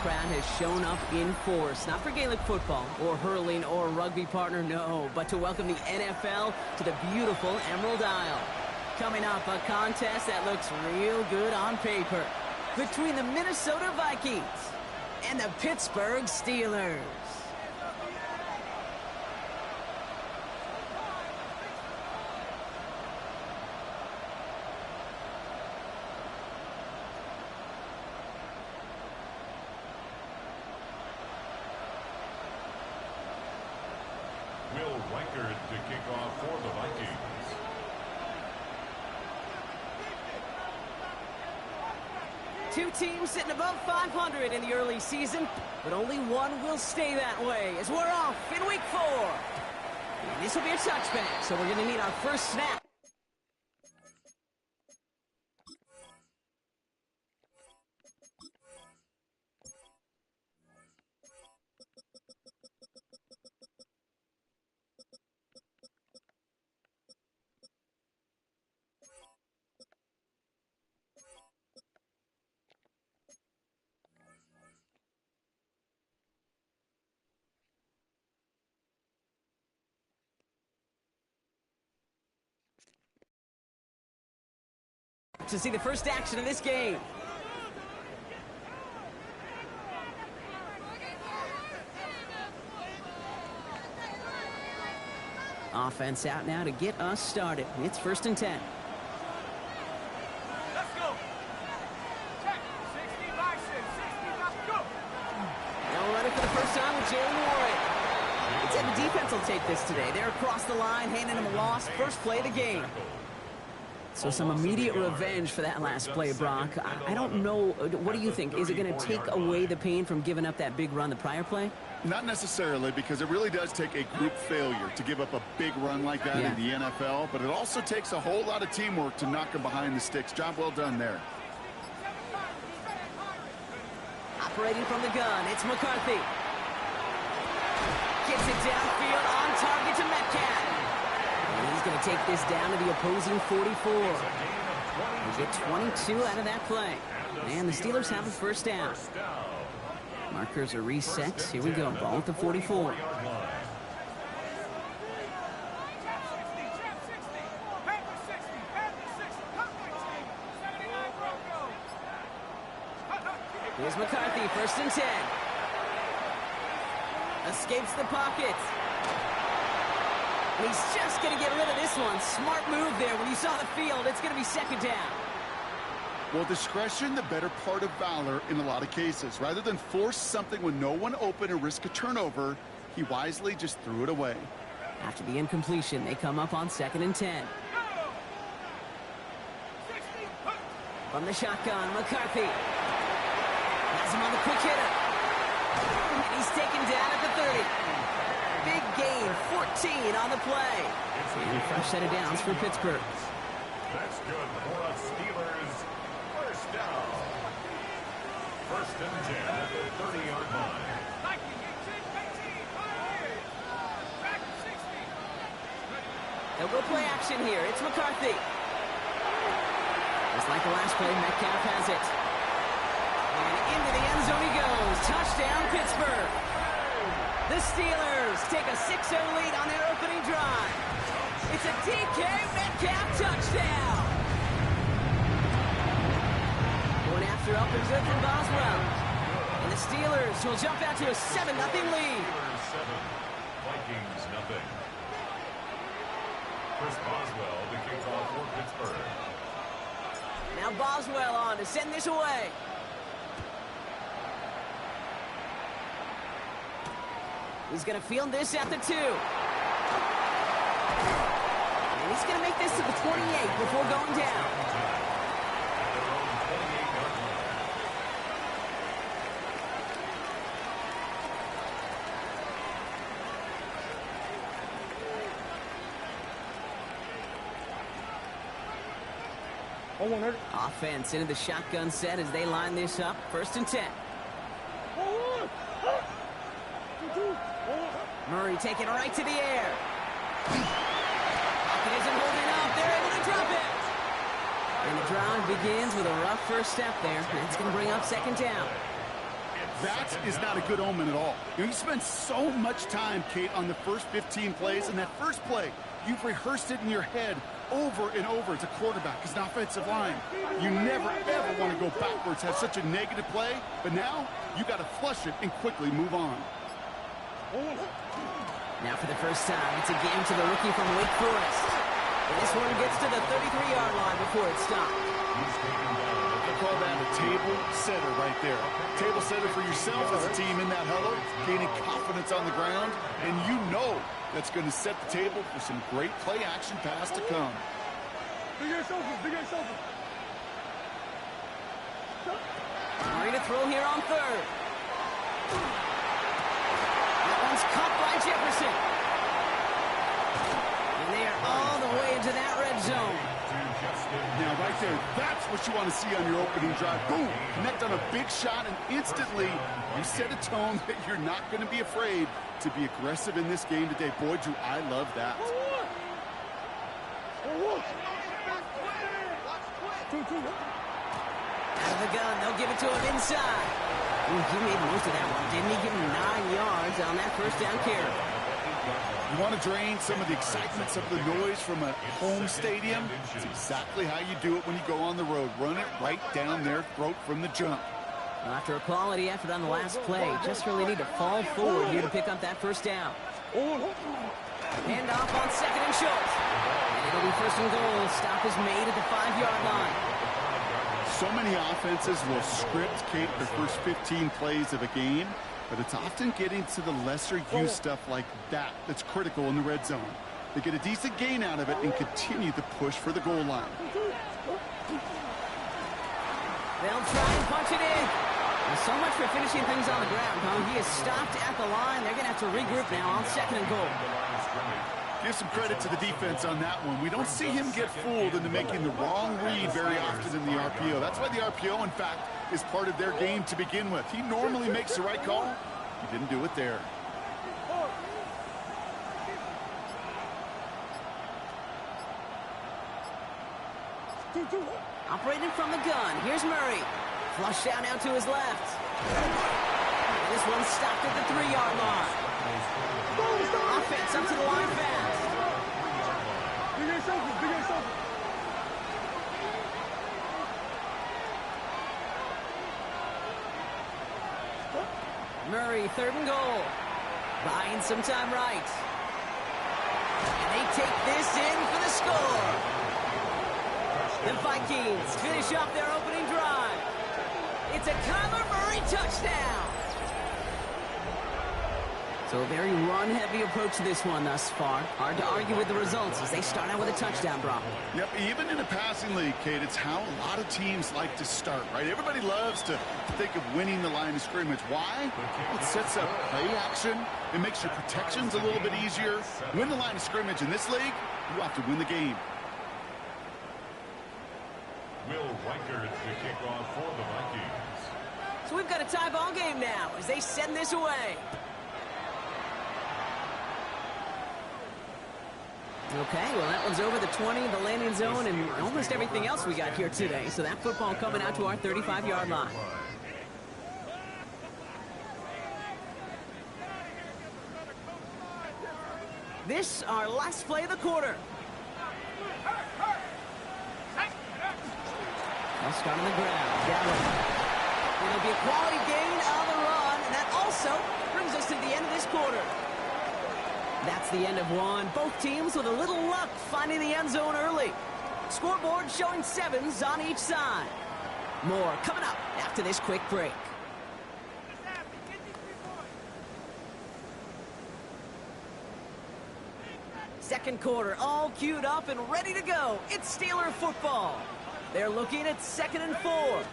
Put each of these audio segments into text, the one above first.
crowd has shown up in force, not for Gaelic football or hurling or rugby, partner, no, but to welcome the NFL to the beautiful Emerald Isle. Coming up, a contest that looks real good on paper between the Minnesota Vikings and the Pittsburgh Steelers. To kick off for the Vikings. Two teams sitting above 500 in the early season, but only one will stay that way as we're off in week 4. And this will be a touchback, so we're going to need our first snap. To see the first action of this game. Offense out now to get us started. It's 1st and 10. Let's go. Check. 60 by 6. 60 by go. Now running for the first time with Jalen Warren. I'd say the defense will take this today. They're across the line, handing him a loss. First play of the game. So some immediate revenge for that last play, Brock. I don't know. What do you think? Is it going to take away the pain from giving up that big run the prior play? Not necessarily, because it really does take a group failure to give up a big run like that in the NFL, but it also takes a whole lot of teamwork to knock him behind the sticks. Job well done there. Operating from the gun, it's McCarthy. Gets it downfield, on target to Metcalf. And he's going to take this down to the opposing 44. We get 22 out of that play. And the Steelers have a first down. Markers are reset. Here we go. Ball at the 44. Here's McCarthy, 1st and 10. Escapes the pocket. And he's just going to get rid of this one. Smart move there. When you saw the field, it's going to be 2nd down. Well, discretion, the better part of valor in a lot of cases. Rather than force something with no one open and risk a turnover, he wisely just threw it away. After the incompletion, they come up on 2nd and 10. From the shotgun, McCarthy. Has him on the quick hitter. And he's taken down at the 30. Big gain, 14 on the play. And a fresh set of downs for Pittsburgh. That's good for the Steelers. First down. 1st and 10 at the 30-yard line. They'll go play action here. It's McCarthy. Just like the last play, Metcalf has it. And into the end zone he goes. Touchdown, Pittsburgh. The Steelers take a 6-0 lead on their opening drive. It's a DK Metcalf touchdown. Going after up and good from Boswell. And the Steelers will jump out to a 7-0 lead. Steelers 7, Vikings nothing. Chris Boswell to kick off for Pittsburgh. Now Boswell on to send this away. He's going to field this at the 2. And he's going to make this to the 28 before going down. Offense into the shotgun set as they line this up. 1st and 10. Murray taking it right to the air. Pocket isn't holding up. They're able to drop it. And the drive begins with a rough first step there. That's going to bring up 2nd down. It's That is not a good omen at all. You spend so much time, Kate, on the first 15 plays, and that first play, you've rehearsed it in your head over and over as a quarterback, as an offensive line. You never, ever want to go backwards, have such a negative play, but now you got to flush it and quickly move on. Now for the first time, it's a game to the rookie from Wake Forest. This one gets to the 33-yard line before it stops. I call that a table setter right there. Table setter for yourself as a team in that huddle, gaining confidence on the ground, and you know that's going to set the table for some great play action pass to come. Murray to throw here on third. That one's caught by Jefferson. And they are all the way into that red zone. Now, right there, that's what you want to see on your opening drive. Boom! Connect on a big shot, and instantly you set a tone that you're not going to be afraid to be aggressive in this game today. Boy, do I love that. Out of the gun, they'll give it to him inside. Ooh, he made most of that one, didn't he? Give him 9 yards on that first down carry. You want to drain some of the excitement, some of the noise from a home stadium? It's exactly how you do it when you go on the road. Run it right down their throat from the jump. Well, after a quality effort on the last play, just really need to fall forward here to pick up that first down. Hand off on second and short. And it'll be first and goal. Stop is made at the 5-yard line. So many offenses will script, Kate, their first 15 plays of a game, but it's often getting to the lesser-used stuff like that that's critical in the red zone. They get a decent gain out of it and continue to push for the goal line. They'll try and punch it in. Well, so much for finishing things on the ground, huh? He is stopped at the line. They're going to have to regroup now on second and goal. Give some credit to the defense on that one. We don't see him get fooled into making the wrong read very often in the RPO. That's why the RPO, in fact, is part of their game to begin with. He normally makes the right call. He didn't do it there. Operating from the gun. Here's Murray. Flush down out to his left. And this one's stopped at the 3-yard line. Offense up to the line fast. Murray, third and goal. Buying some time right. And they take this in for the score. The Vikings finish off their opening drive. It's a Kyler Murray touchdown. So a very run-heavy approach to this one thus far. Hard to argue with the results as they start out with a touchdown, Brock. Yep, even in a passing league, Kate, it's how a lot of teams like to start, right? Everybody loves to think of winning the line of scrimmage. Why? It sets up play action. It makes your protections a little bit easier. Win the line of scrimmage in this league, you have to win the game. Will Reichert to kick off for the Vikings. So we've got a tie ball game now as they send this away. Okay, well, that one's over the 20, the landing zone, and almost everything else we got here today. So that football coming out to our 35-yard line. This, our last play of the quarter. They'll start on the ground. It'll be a quality gain on the run, and that also brings us to the end of this quarter. That's the end of one. Both teams with a little luck finding the end zone early. Scoreboard showing 7s on each side. More coming up after this quick break. Second quarter all queued up and ready to go. It's Steeler football. They're looking at 2nd and 4.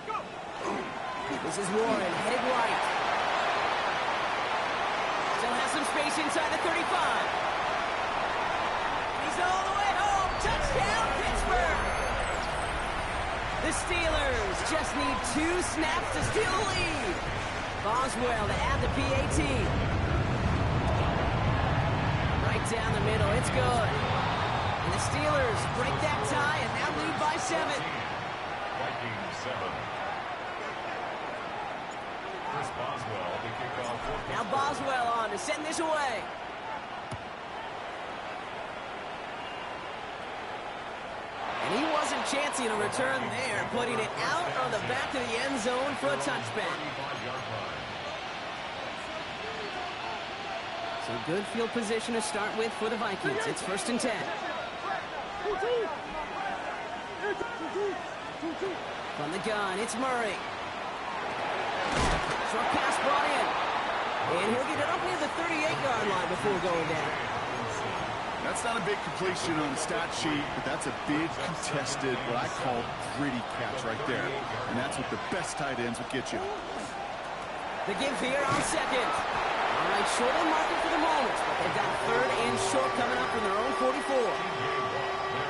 This is Warren headed right. Still has some space inside the 35. He's all the way home. Touchdown, Pittsburgh. The Steelers just need 2 snaps to steal the lead. Boswell to add the PAT. Right down the middle. It's good. And the Steelers break that tie and now lead by 7. Vikings 7. Chris Boswell to kick off. Now Boswell on to send this away. And he wasn't chancing a return there, putting it out on the back of the end zone for a touchback. So good field position to start with for the Vikings. It's 1st and 10. From the gun, it's Murray. Short pass brought in. And he'll get it up near the 38-yard line before going down. That's not a big completion on the stat sheet, but that's a big contested, what I call gritty catch right there. And that's what the best tight ends would get you. The give here on 2nd. All right, short on market for the moment, but they've got 3rd and short coming up from their own 44.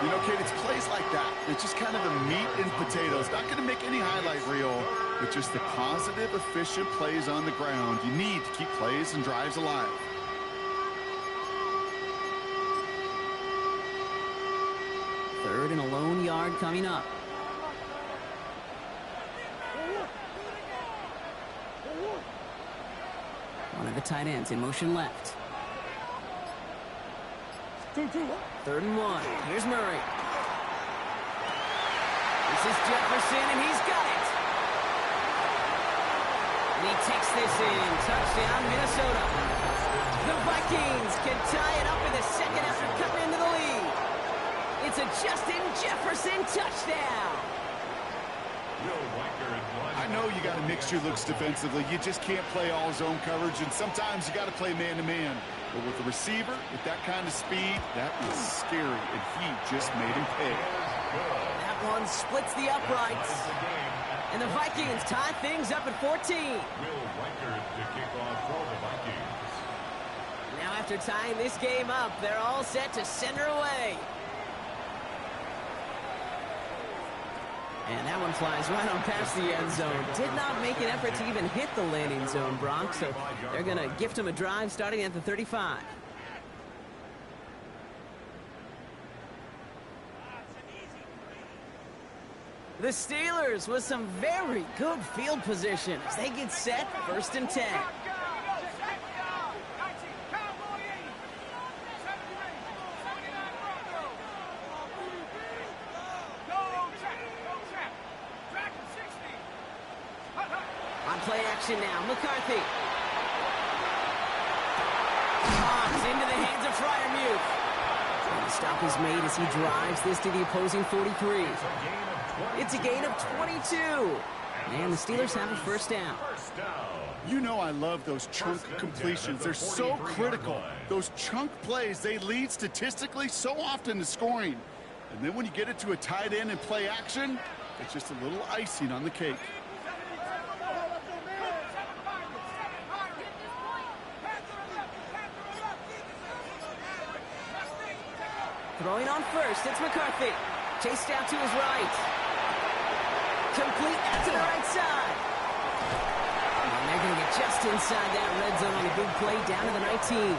You know, Kate, it's plays like that. It's just kind of the meat and potatoes. Not going to make any highlight reel, but just the positive, efficient plays on the ground. You need to keep plays and drives alive. Third and a lone yard coming up. One of the tight ends in motion left. 3rd and 1. Here's Murray. This is Jefferson, and he's got it. And he takes this in. Touchdown, Minnesota. The Vikings can tie it up in the second after cutting into the lead. It's a Justin Jefferson touchdown. I know you got to mix your looks defensively. You just can't play all zone coverage, and sometimes you got to play man-to-man. But with the receiver, with that kind of speed, that is scary, and he just made him pay. That one splits the uprights. And the Vikings tie things up at 14. Now after tying this game up, they're all set to send her away. And that one flies right on past the end zone. Did not make an effort to even hit the landing zone, Bronx. So they're going to gift him a drive starting at the 35. The Steelers with some very good field position as they get set, 1st and 10. Play action now. McCarthy. Bombs into the hands of Freiermuth. And the stop is made as he drives this to the opposing 43. It's a gain of 22. And the Steelers have a 1st down. You know I love those chunk completions. They're so critical. Those chunk plays, they lead statistically so often to scoring. And then when you get it to a tight end and play action, it's just a little icing on the cake. Throwing on 1st, it's McCarthy. Chased out to his right. Complete out to the right side. And they're going to get just inside that red zone on a big play down to the 19.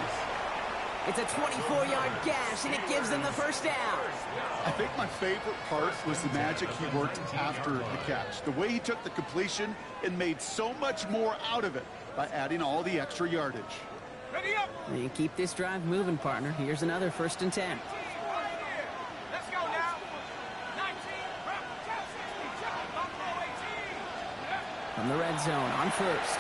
It's a 24-yard gash, and it gives them the 1st down. I think my favorite part was the magic he worked after the catch. The way he took the completion and made so much more out of it by adding all the extra yardage. You keep this drive moving, partner. Here's another 1st and 10. From the red zone on 1st.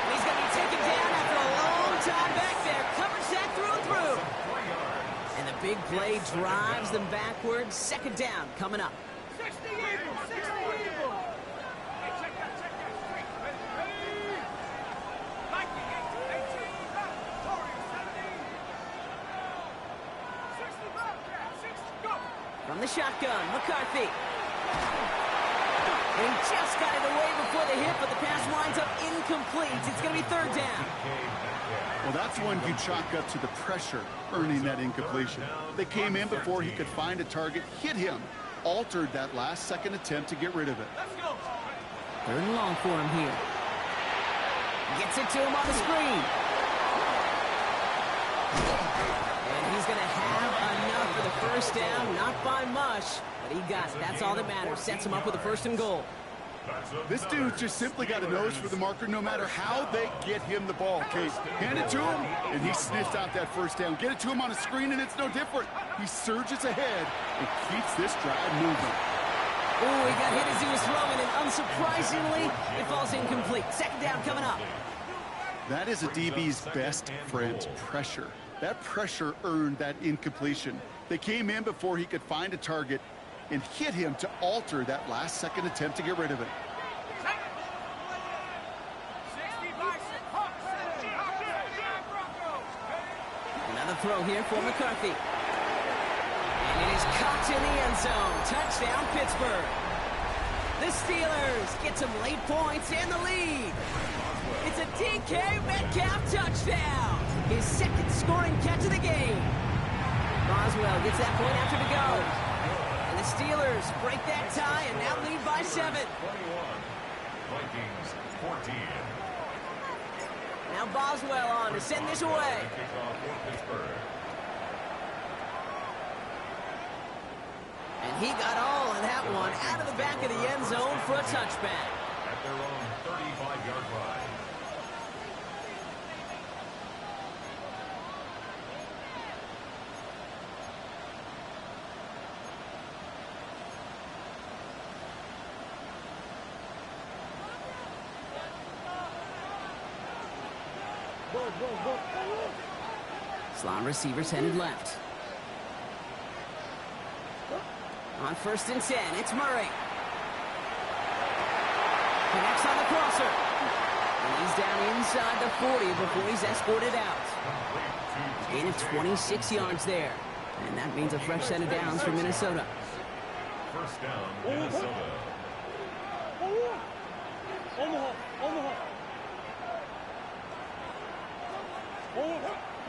He's going to be taken down after a long time back there. Cover sack through and through. And the big play drives them backwards. 2nd down coming up. 60 Eagles! 60 Eagles! Hey, check that. Viking 18, Warriors 17. 60 Bobcat, 60, go! From the shotgun, McCarthy. And he just got it away before the hit, but the pass winds up incomplete. It's going to be 3rd down. Well, that's one you chalk up to the pressure earning that incompletion. They came in before he could find a target, hit him, altered that last-second attempt to get rid of it. 3rd and long for him here. Gets it to him on the screen. And he's going to have enough for the first down, not by much, but he got it. That's all that matters. Sets him up with a 1st and goal. This dude's just simply got a nose for the marker no matter how they get him the ball, Kate. Hand it to him, and he sniffs out that 1st down. Get it to him on a screen, and it's no different. He surges ahead and keeps this drive moving. Oh, he got hit as he was throwing, and unsurprisingly, it falls incomplete. 2nd down coming up. That is a DB's best friend, pressure. That pressure earned that incompletion. They came in before he could find a target and hit him to alter that last-second attempt to get rid of it. Another throw here for McCarthy. And it is caught in the end zone. Touchdown, Pittsburgh. The Steelers get some late points in the lead. It's a DK Metcalf touchdown. His 2nd scoring catch of the game. Boswell gets that point after to go. And the Steelers break that tie and now lead by 7. 21. Vikings 14. Now Boswell on to send this away. Kickoff for Pittsburgh. And he got all of that one out of the back of the end zone for a touchback. At their own 35-yard line. Slot receivers headed left. On 1st and 10, it's Murray. Connects on the crosser. And he's down inside the 40 before he's escorted out. Gain of 26 yards there. And that means a fresh set of downs for Minnesota. 1st down, Minnesota.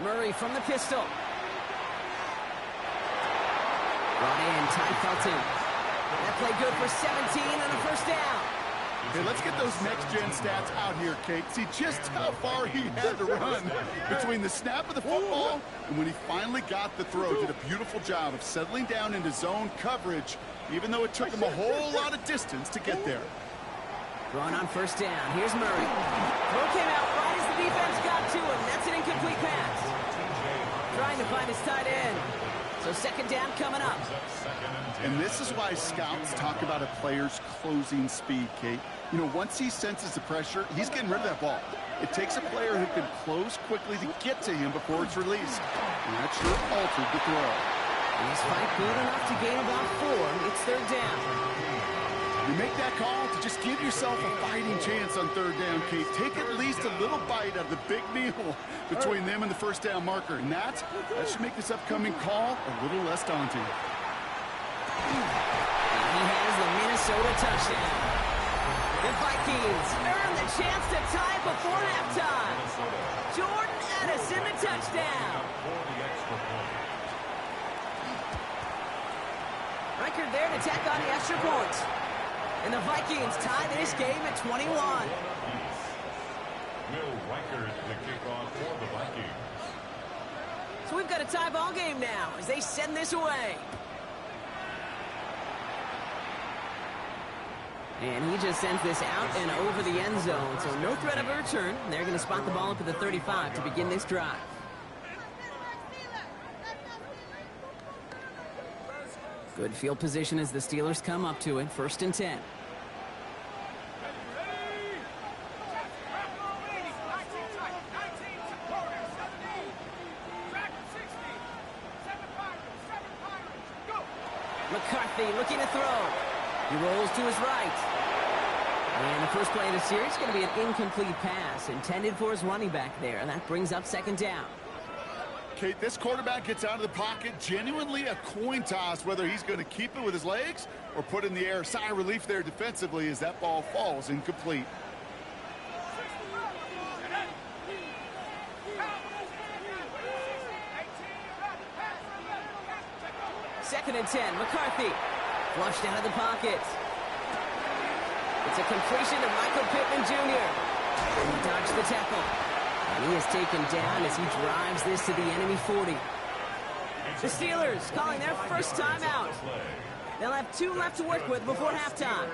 Murray from the pistol. Brought in, Ty Felton. That play good for 17 on a 1st down. Okay, let's get those next-gen stats out here, Kate. See just how far he had to run between the snap of the football and when he finally got the throw. Did a beautiful job of settling down into zone coverage, even though it took him a whole lot of distance to get there. Throwing on 1st down. Here's Murray. Throw came out right as the defense got to him. That's an incomplete pass. Trying to find his tight end. So 2nd down coming up. And this is why scouts talk about a player's closing speed, Kate. You know, once he senses the pressure, he's getting rid of that ball. It takes a player who can close quickly to get to him before it's released. And that sure altered the throw. He's fight good enough to gain about 4. It's 3rd down. You make that call to just give yourself a fighting chance on 3rd down, Kate. Take at least a little bite out of the big meal between them and the 1st down marker. And that should make this upcoming call a little less daunting. And he has the Minnesota touchdown. The Vikings earn the chance to tie before halftime. Jordan Addison, the touchdown. Record there to tack on the extra point. And the Vikings tie this game at 21. Will Reichert the kickoff for the Vikings. So we've got a tie ball game now as they send this away. And he just sends this out and over the end zone. So no threat of a return. They're going to spot the ball up at the 35 to begin this drive. Good field position as the Steelers come up to it. 1st and 10. McCarthy looking to throw. He rolls to his right. And the first play of the series is going to be an incomplete pass intended for his running back there. And that brings up 2nd down. Kate, this quarterback gets out of the pocket, genuinely a coin toss whether he's going to keep it with his legs or put it in the air. Sigh of relief there defensively as that ball falls incomplete. Second and 10, McCarthy. Flushed out of the pocket. It's a completion to Michael Pittman Jr. And he dodged the tackle. And he is taken down as he drives this to the enemy 40. The Steelers calling their first timeout. They'll have 2 left to work with before halftime.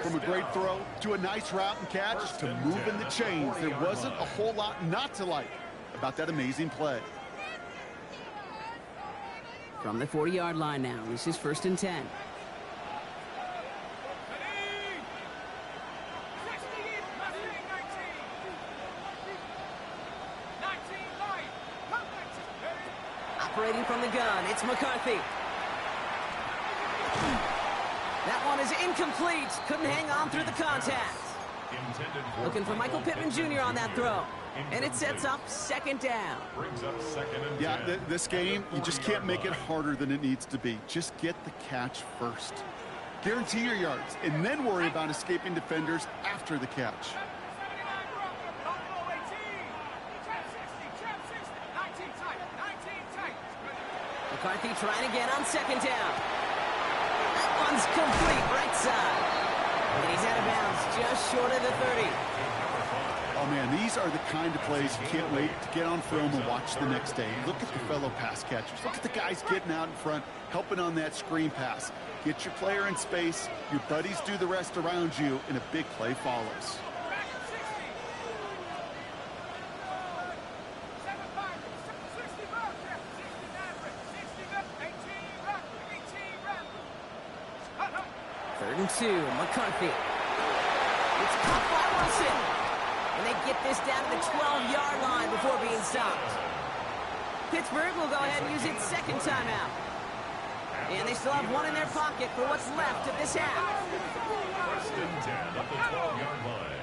From a great throw to a nice route and catch to moving the chains, there wasn't a whole lot not to like about that amazing play. From the 40-yard line now, this is 1st and 10. Operating from the gun, it's McCarthy. That one is incomplete. Couldn't hang on through the contact. Looking for Michael Pittman Jr. on that throw. And it sets up 2nd down. Yeah, this game, you just can't make it harder than it needs to be. Just get the catch first. Guarantee your yards, and then worry about escaping defenders after the catch. McCarthy trying again on 2nd down. That one's complete, right side. And he's out of bounds, just short of the 30. Oh, man, these are the kind of plays you can't wait to get on film and watch the next day. Look at the fellow pass catchers. Look at the guys getting out in front, helping on that screen pass. Get your player in space, your buddies do the rest around you, and a big play follows. Third and 2, McCarthy. It's caught by Wilson. And they get this down to the 12-yard line before being stopped. Pittsburgh will go ahead and use its 2nd timeout. And they still have 1 in their pocket for what's left of this half. 1st and 10 at the 12-yard line.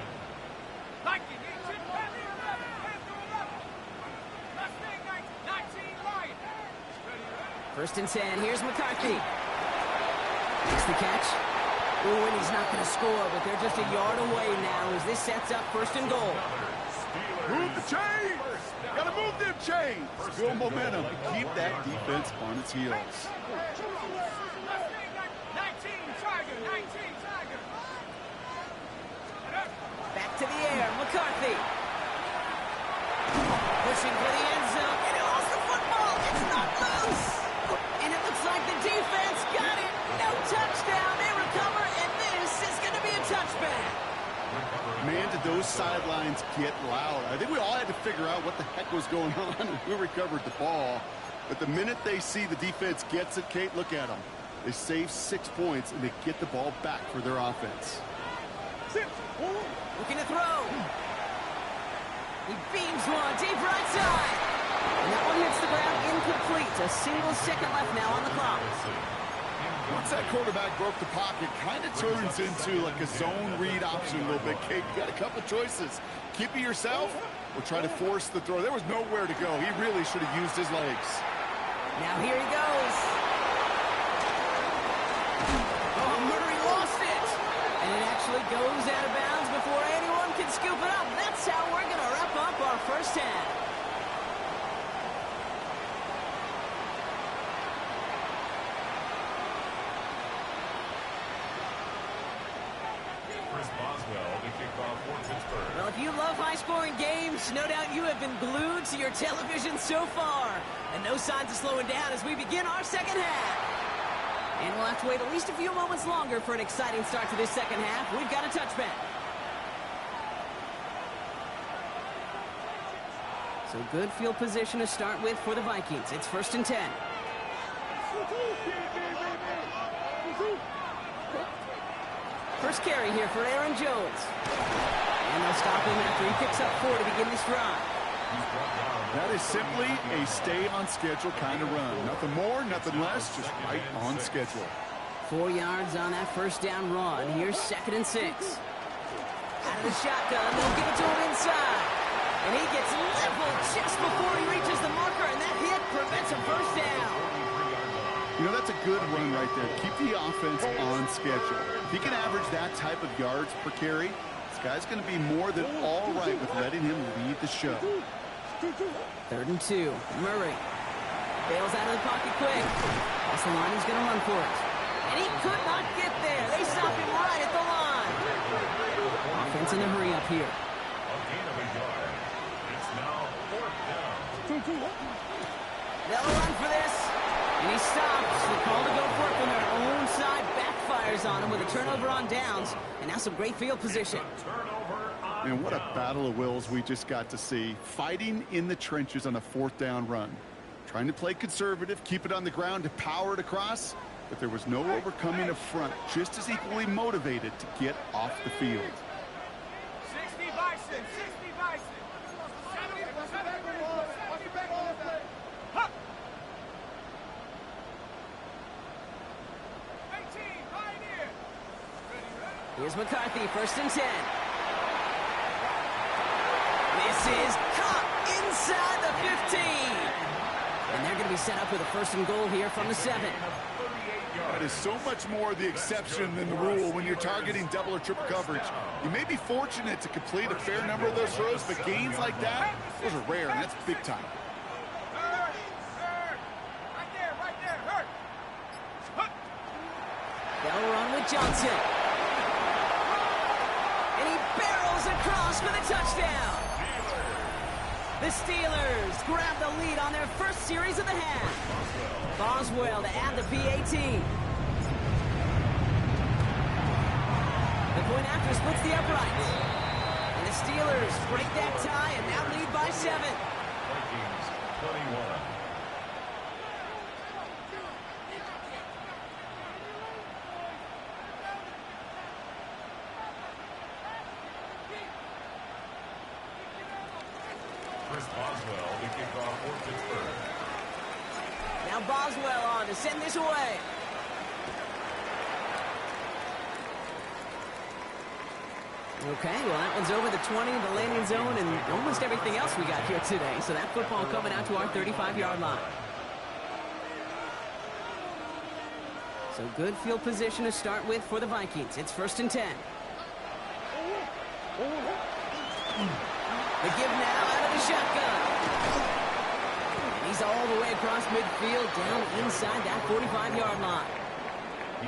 1st and 10, here's McCarthy. Makes the catch. Ooh, and he's not going to score, but they're just a yard away now as this sets up 1st and goal. Move the chains! Gotta move them chains! Build momentum. Keep that defense on its heels. Back to the air, McCarthy. Pushing for the end zone, and he lost the football. It's not loose. And it looks like the defense got it. No touchdown. They recover, and this is going to be a touchback. Man, did those sidelines get loud. I think we all had to figure out what the heck was going on and who recovered the ball. But the minute they see the defense gets it, Kate, look at them. They save 6 points, and they get the ball back for their offense. Looking to throw. He beams one deep right side. And that one hits the ground incomplete. A single second left now on the clock. Once that quarterback broke the pocket, kind of turns into like a zone read option a little bit. Kate, you got a couple choices. Keep it yourself or try to force the throw. There was nowhere to go. He really should have used his legs. Now here he goes. Oh, Murray lost it. And it actually goes out of bounds before anyone can scoop it up. That's how we're going to wrap up our first half. Well, if you love high-scoring games, no doubt you have been glued to your television so far. And no signs of slowing down as we begin our second half. And we'll have to wait at least a few moments longer for an exciting start to this second half. We've got a touchback. So good field position to start with for the Vikings. It's 1st and 10. First carry here for Aaron Jones. And they'll stop him after he picks up 4 to begin this drive. That is simply a stay-on-schedule kind of run. Nothing more, nothing less, just right on schedule. 4 yards on that first down run. Here's 2nd and 6. Out of the shotgun, they'll give it to him inside. And he gets leveled just before he reaches the marker, and that hit prevents a first down. You know, that's a good run right there. Keep the offense on schedule. If he can average that type of yards per carry, this guy's going to be more than all right with letting him lead the show. 3rd and 2. Murray bails out of the pocket quick. That's the line. He's going to run for it. And he could not get there. They stop him right at the line. Offense in a hurry up here. They'll run for this. the turnover on downs, and now some great field position. And what a battle of wills we just got to see. Fighting in the trenches on a 4th down run. Trying to play conservative, keep it on the ground to power it across, but there was no overcoming a front, just as equally motivated to get off the field. 60 Bison, 60 Bison. 18, Pioneer. Here's McCarthy, 1st and 10. This is caught inside the 15. And they're going to be set up with a 1st and goal here from the 7. That is so much more the exception than the rule when you're targeting double or triple coverage. You may be fortunate to complete a fair number of those throws, but gains like that, those are rare, and that's big time. Hurt. Right there, hurt. They'll run with Johnson. And he barrels across for the touchdown. The Steelers grab the lead on their first series of the half. Boswell to add the PAT. The point after splits the uprights. And the Steelers break that tie and now lead by 7. Vikings 21. Boswell to kick off for Pittsburgh. Now Boswell on to send this away. Okay, well that one's over the 20, the landing zone, and almost everything else we got here today. So that football coming out to our 35-yard line. So good field position to start with for the Vikings. It's 1st and 10. The give now out of the shotgun. And he's all the way across midfield, down inside that 45-yard line.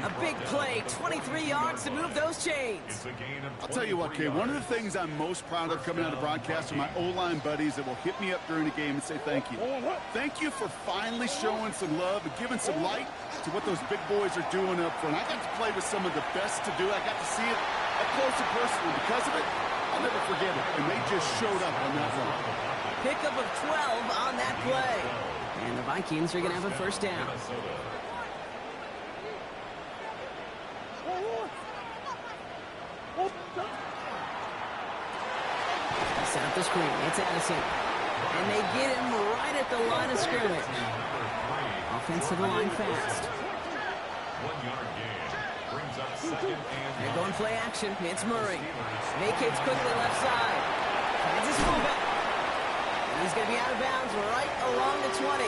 A big play, 23 yards to move those chains. I'll tell you what, Kay, one of the things I'm most proud of coming out of broadcast are my O-line buddies that will hit me up during the game and say thank you. Thank you for finally showing some love and giving some light to what those big boys are doing up front. I got to play with some of the best to do it. I got to see it up close and personal. Because of it, I'll never forget it. And they just showed up on that run. Pickup of 12 on that play. And the Vikings are going to have a 1st down. Set up the screen. It's Addison. And they get him right at the line of scrimmage. Offensive line fast. 1 yard gain. Brings up 2nd and They're going play action. It's Murray. Vacates quickly left side. Kansas moving. And he's going to be out of bounds right along the 20.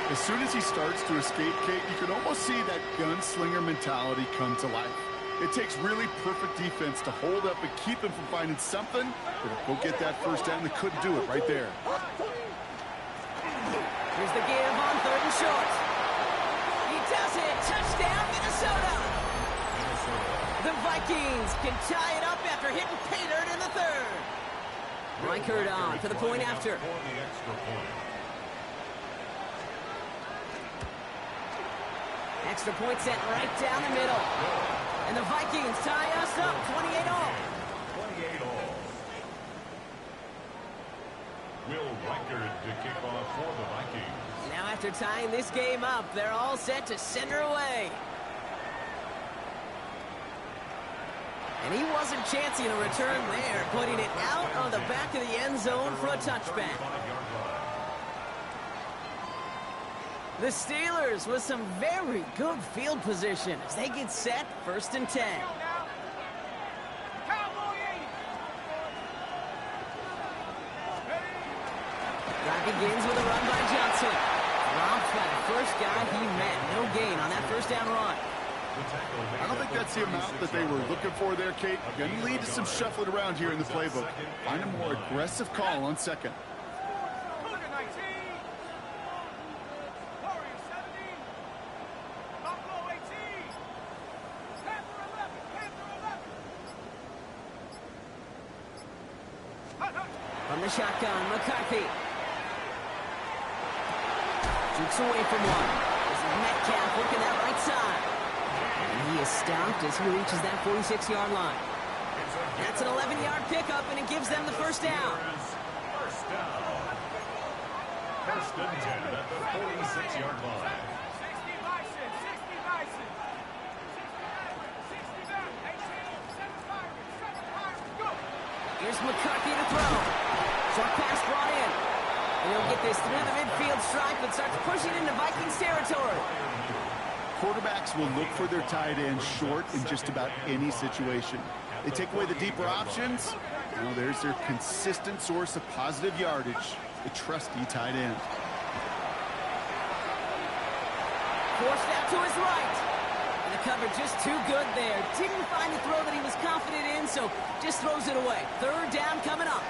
As soon as he starts to escape, Kate, you can almost see that gunslinger mentality come to life. It takes really perfect defense to hold up and keep him from finding something that'll go get that 1st down. They couldn't do it right there. Here's the give on 3rd and short. He does it. Touchdown, Minnesota. The Vikings can tie it up after hitting pay dirt in the 3rd. Reichert on for the point after. Extra point set right down the middle. And the Vikings tie us up 28-all. 28-all. Will Reichert to kick off for the Vikings. Now after tying this game up, they're all set to send her away. And he wasn't chancing a return there, putting it out on the back of the end zone for a touchback. The Steelers with some very good field position as they get set 1st and 10. Drive begins with a run by Johnson. Robbed by the first guy he met. No gain on that 1st down run. I don't think that's the amount that they were looking for there, Kate. Going to lead to some shuffling around here in the playbook. Find a more aggressive call on 2nd. From the shotgun, McCarthy. Shoots away from one. This is Metcalf working that right side. And he is stopped as he reaches that 46-yard line. That's an 11-yard pickup, and it gives them the first down. First down. First and 10 at the 46-yard line. 60 Bison, 60 Bison. 60 back, 18, 7 Pirates, go! Here's McCarthy to throw. Short pass brought in. And he'll get this through the midfield stripe and starts pushing into Vikings territory. Quarterbacks will look for their tight end short in just about any situation. They take away the deeper options. Now there's their consistent source of positive yardage, the trusty tight end. Forced out to his right. And the cover just too good there. Didn't find the throw that he was confident in, so just throws it away. Third down coming up.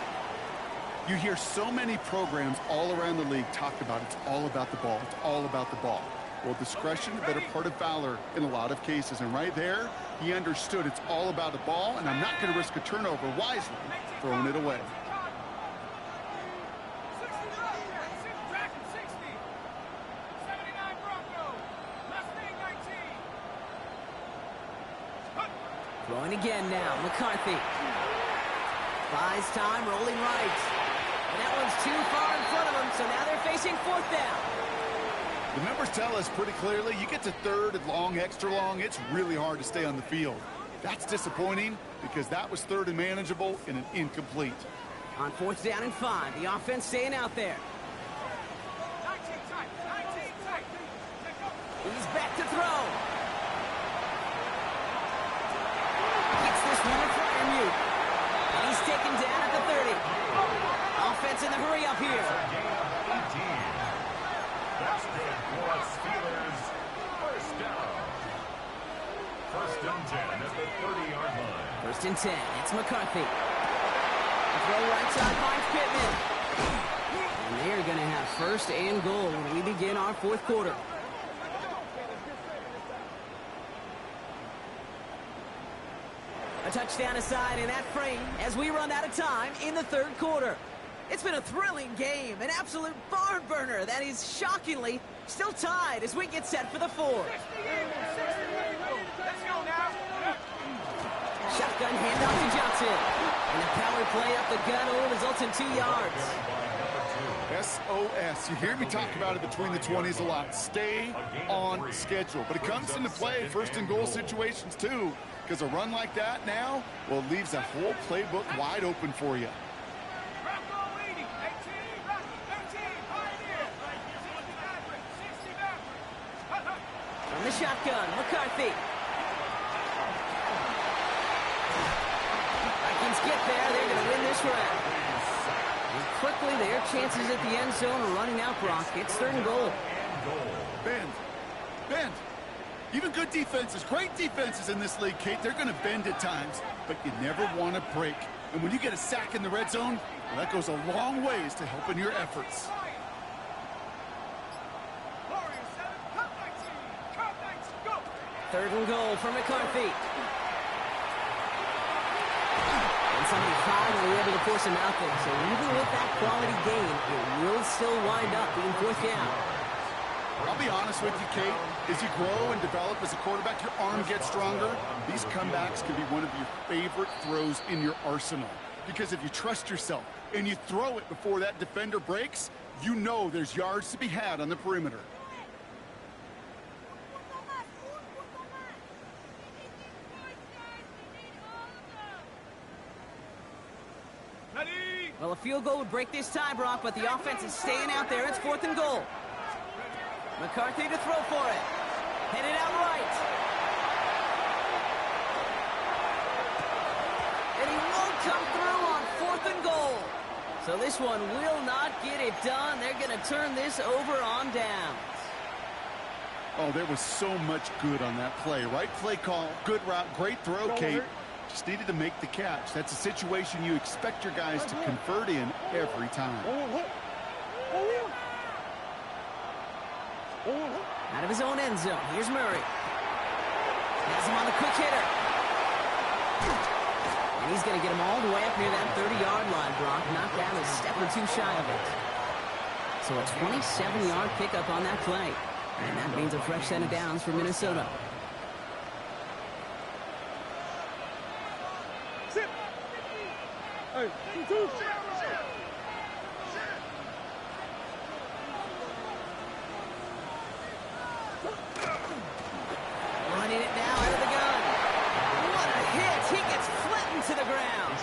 You hear so many programs all around the league talk about it's all about the ball. It's all about the ball. Well, discretion, the better part of valor in a lot of cases. And right there, he understood it's all about the ball, and I'm not going to risk a turnover wisely, throwing it away. 60 back, 60. 79 Bronco. Mustang 19. Throwing again now. McCarthy. Buys time, rolling right. And that one's too far in front of him, so now they're facing fourth down. The numbers tell us pretty clearly, you get to third and long, extra long, it's really hard to stay on the field. That's disappointing because that was third and manageable and an incomplete. On fourth down and 5, the offense staying out there. 19 tight. He's back to throw. Gets this one in front of you. And he's taken down at the 30. Offense in the hurry up here. That's good for us Steelers. First down. First and 10 at the 30-yard line. First and 10. It's McCarthy. The throw right side finds Pittman. And they're going to have first and goal when we begin our fourth quarter. A touchdown aside in that frame as we run out of time in the third quarter. It's been a thrilling game, an absolute barn burner that is shockingly still tied as we get set for the fourth. Let's go now. Shotgun handoff to Johnson. And the power play up the gut will result in 2 yards. SOS. You hear me talk about it between the 20s a lot. Stay on schedule. But it comes into play first and goal situations too. Because a run like that now, well, it leaves that whole playbook wide open for you. Bronco leading. 18, 13, Pioneer. 60 backwards. From the shotgun, McCarthy. Vikings get there. They're going to win this round. And quickly, their chances at the end zone are running out, Brock. It's third and goal. Bend. Even good defenses, great defenses in this league, Kate, they're going to bend at times, but you never want to break. And when you get a sack in the red zone, well, that goes a long ways to helping your efforts. Warriors 7, Cup 19, go. Third and goal for McCarthy. And somebody finally able to force him out there. So even with that quality gain, it will still wind up being fourth down. I'll be honest with you, Kate. As you grow and develop as a quarterback, your arm gets stronger. These comebacks can be one of your favorite throws in your arsenal. Because if you trust yourself and you throw it before that defender breaks, you know there's yards to be had on the perimeter. Ready? Well, a field goal would break this tie, Brock, but the offense is staying out there. It's fourth and goal. McCarthy to throw for it. Headed out right. And he won't come through on fourth and goal. So this one will not get it done. They're going to turn this over on downs. Oh, there was so much good on that play. Right play call, good route, great throw, Kate. Just needed to make the catch. That's a situation you expect your guys to convert in every time. Out of his own end zone. Here's Murray. Has him on the quick hitter. And he's going to get him all the way up near that 30-yard line, Brock. Knocked down a step or two shy of it. So a 27-yard pickup on that play. And that means a fresh set of downs for Minnesota. Running it now out of the gun. What a hit. He gets flattened to the ground.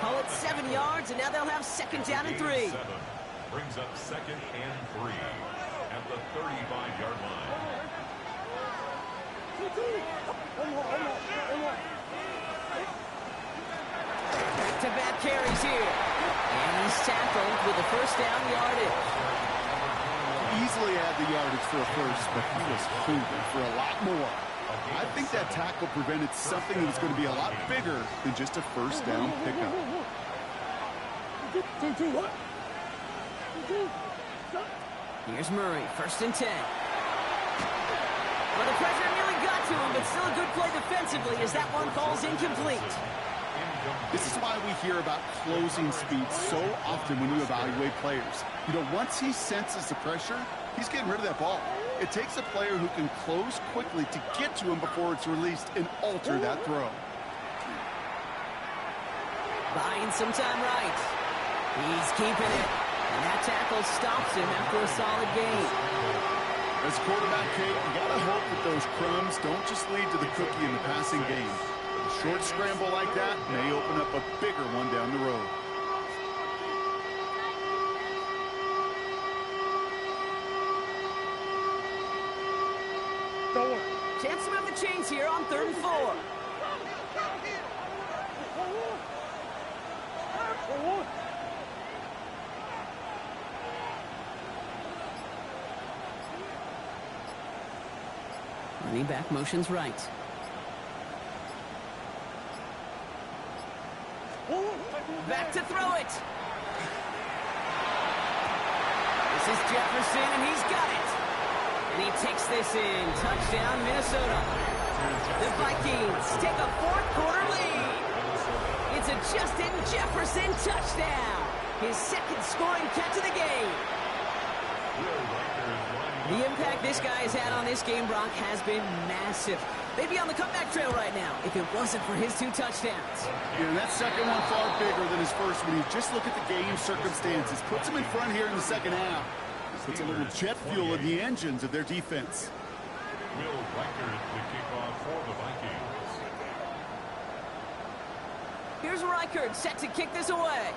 Call it 7 yards, and now they'll have second down and 3. Brings up second and 3 at the 35-yard line. Back-to-back carries here. And he's tackled with the first down yardage. Easily had the yardage for a first, but he was hungry for a lot more. I think that tackle prevented something that was going to be a lot bigger than just a first down pickup. Here's Murray, first and 10. Well, the pressure nearly got to him, but still a good play defensively as that one falls incomplete. This is why we hear about closing speed so often when you evaluate players. You know, once he senses the pressure, he's getting rid of that ball. It takes a player who can close quickly to get to him before it's released and alter that throw. Buying some time right. He's keeping it. And that tackle stops him after a solid gain. As quarterback, Kate, you gotta hope that those crumbs don't just lead to the cookie in the passing game. A short scramble like that may open up a bigger one down the road. Chance to move the chains here on 3rd and 4. Running back motions right. Back to throw it. This is Jefferson, and he's got it. And he takes this in. Touchdown, Minnesota. The Vikings take a fourth-quarter lead. It's a Justin Jefferson touchdown. His second scoring catch of the game. The impact this guy has had on this game, Brock, has been massive. They'd be on the comeback trail right now if it wasn't for his 2 touchdowns. Yeah, and that second one far bigger than his first when you just look at the game circumstances. Puts him in front here in the second half. Puts a little jet fuel in the engines of their defense. Will Reichard the kickoff for the Vikings. Here's Reichard set to kick this away.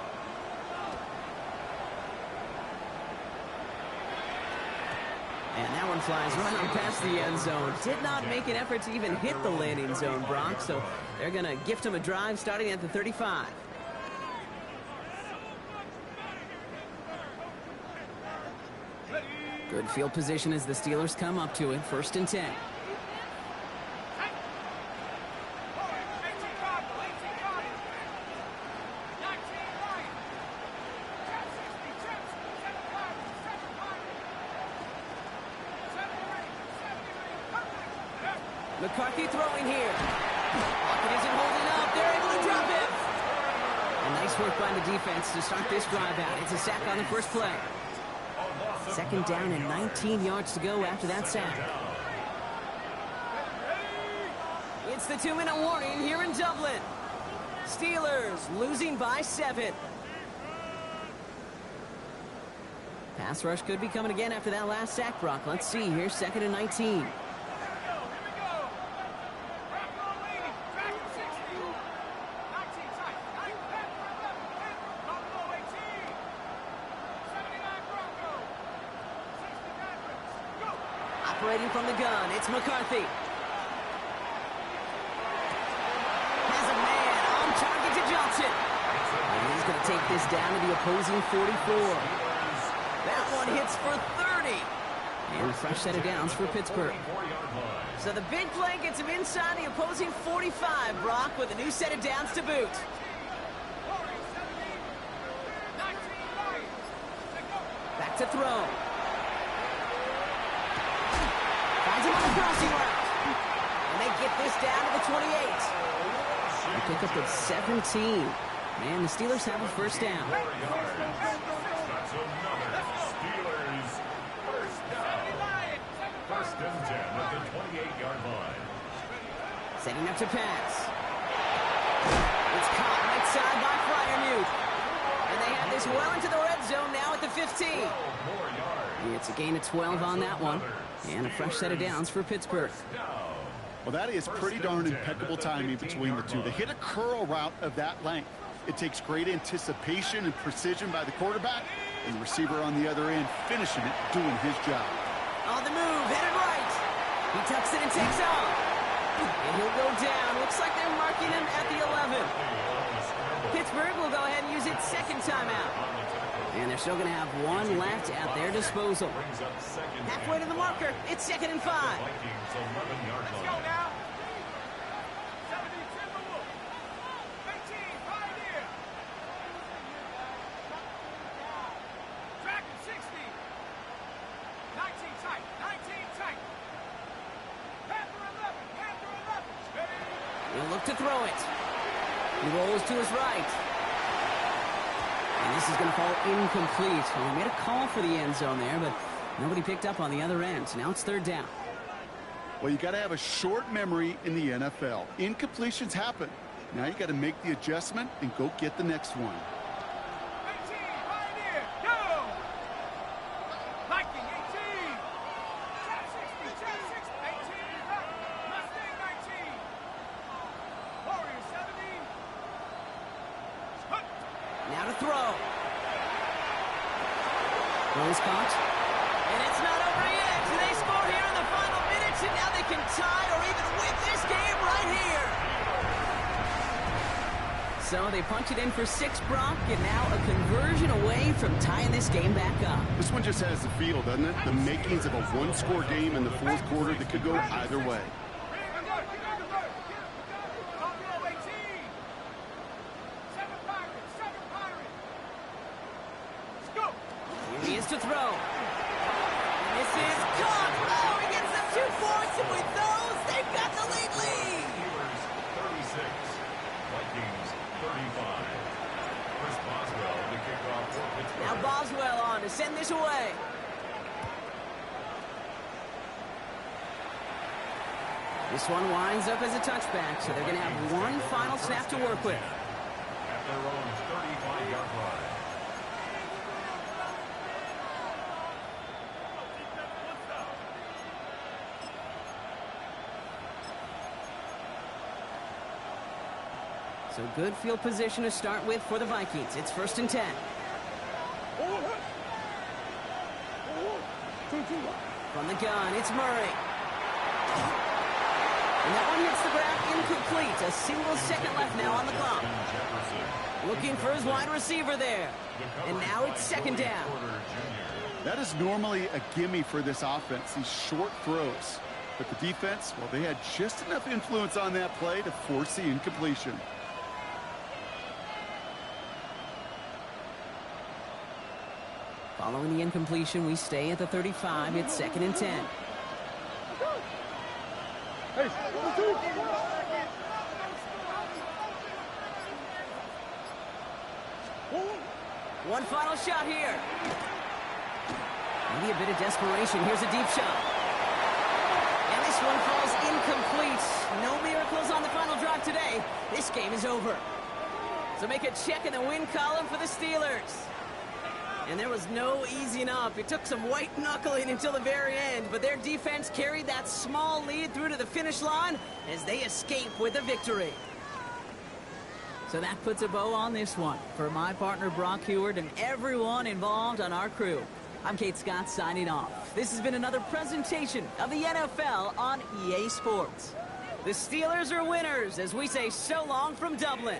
And that one flies right on past the end zone. Did not make an effort to even hit the landing zone, Brock. So they're going to gift him a drive starting at the 35. Good field position as the Steelers come up to it. 1st and 10. McCarthy throwing here. Pocket isn't holding up. They're able to drop it. A nice work by the defense to start this drive out. It's a sack on the first play. Second down and 19 yards to go after that sack. It's the 2-minute warning here in Dublin. Steelers losing by 7. Pass rush could be coming again after that last sack, Brock. Let's see here, 2nd and 19. Operating from the gun, it's McCarthy. Has a man on target to Johnson. And he's going to take this down to the opposing 44. That one hits for 30. And a fresh set of downs for Pittsburgh. So the big play gets him inside the opposing 45, Brock, with a new set of downs to boot. Back to throw. Finds him on the crossing route. And they get this down to the 28. They pick up at 17. Man, the Steelers have a first down. That's another Steelers first down. 1st and 10 at the 28-yard line. Setting up to pass. It's caught right outside by Freiermuth. And they have this well into the red zone now at the 15. It's a gain of 12 on that one. And a fresh set of downs for Pittsburgh. Well, that is pretty darn impeccable timing between the two. They hit a curl route of that length. It takes great anticipation and precision by the quarterback, and the receiver on the other end finishing it, doing his job. On the move, headed right. He tucks it and takes off. And he'll go down. Looks like they're marking him at the 11. Pittsburgh will go ahead and use its second timeout. And they're still going to have one left at their disposal. Halfway to the marker, it's 2nd and 5. Let's go now. 70 Timberwolves. 18, Pioneer. Dragon 60. 19 tight, 19 tight. Panther 11, Panther 11. Steady. He'll look to throw it. He rolls to his right. And this is going to fall incomplete. Well, he made a call for the end zone there, but nobody picked up on the other end. So now it's 3rd down. Well, you got to have a short memory in the NFL. Incompletions happen. Now you got to make the adjustment and go get the next one. 18, Pioneer, go! Viking 18. Trap 60, Trap 60, 18, back. Mustang 19. Warrior 70. Hunt. Now to throw. Throws caught. And it's not over yet. They score here in the final minutes, and now they can tie or even win this game right here. So they punch it in for 6, Brock, and now a conversion away from tying this game back up. This one just has the feel, doesn't it? The makings of a one-score game in the 4th quarter that could go either way. Here he is to throw. And this is caught. Oh, he gets the 2 points, and with those, they've got the lead. Steelers 36, Vikings 35. Chris Boswell to kick off for Pittsburgh. Now Boswell on to send this away. This one winds up as a touchback, so they're going to have one final snap to work with. At their own 35-yard line. So good field position to start with for the Vikings. It's 1st and 10. From the gun, it's Murray. And that one hits the ground incomplete. A single second left now on the clock. Looking for his wide receiver there. And now it's 2nd down. That is normally a gimme for this offense, these short throws. But the defense, well, they had just enough influence on that play to force the incompletion. Following the incompletion, we stay at the 35. It's 2nd and 10. One final shot here. Maybe a bit of desperation. Here's a deep shot. And this one falls incomplete. No miracles on the final drive today. This game is over. So make a check in the win column for the Steelers. And there was no easing up. It took some white knuckling until the very end, but their defense carried that small lead through to the finish line as they escape with a victory. So that puts a bow on this one. For my partner Brock Heward and everyone involved on our crew, I'm Kate Scott signing off. This has been another presentation of the NFL on EA Sports. The Steelers are winners as we say so long from Dublin.